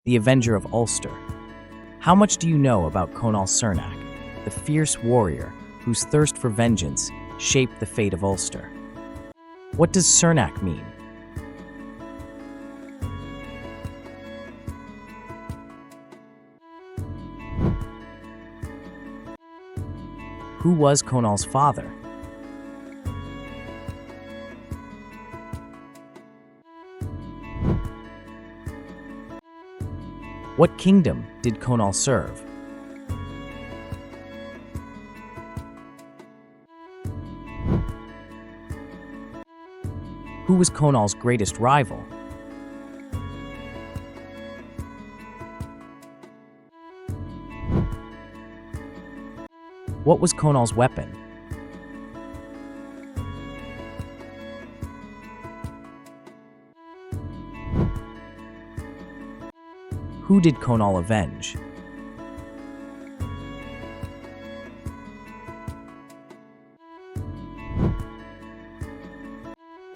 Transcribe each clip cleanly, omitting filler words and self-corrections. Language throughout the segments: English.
the Avenger of Ulster. How much do you know about Conall Cernach, the fierce warrior whose thirst for vengeance shaped the fate of Ulster? What does Cernach mean? Who was Conall's father? What kingdom did Conall serve? Who was Conall's greatest rival? What was Conall's weapon? Who did Conall avenge?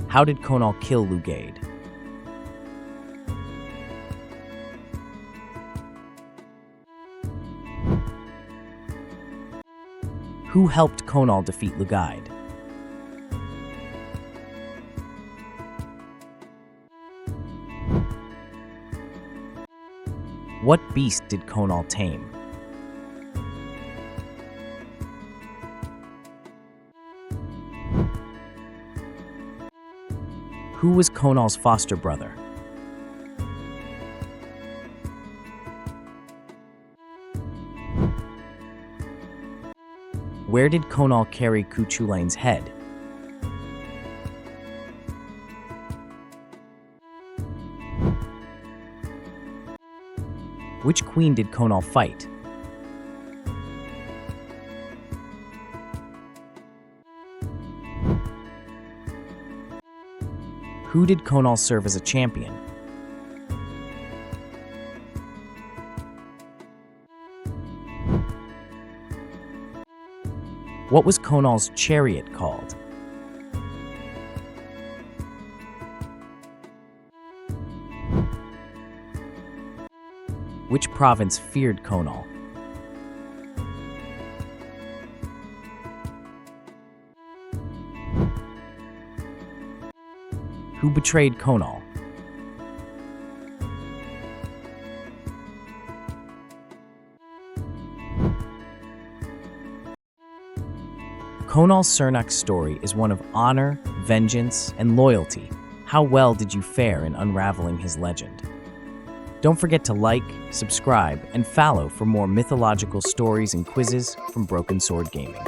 How did Conall kill Lugh? Who helped Conall defeat Lugh? What beast did Conall tame? Who was Conall's foster brother? Where did Conall carry Cuchulain's head? Which queen did Conall fight? Who did Conall serve as a champion? What was Conall's chariot called? Which province feared Conall? Who betrayed Conall? Conall Cernach's story is one of honor, vengeance, and loyalty. How well did you fare in unraveling his legend? Don't forget to like, subscribe, and follow for more mythological stories and quizzes from Broken Sword Gaming.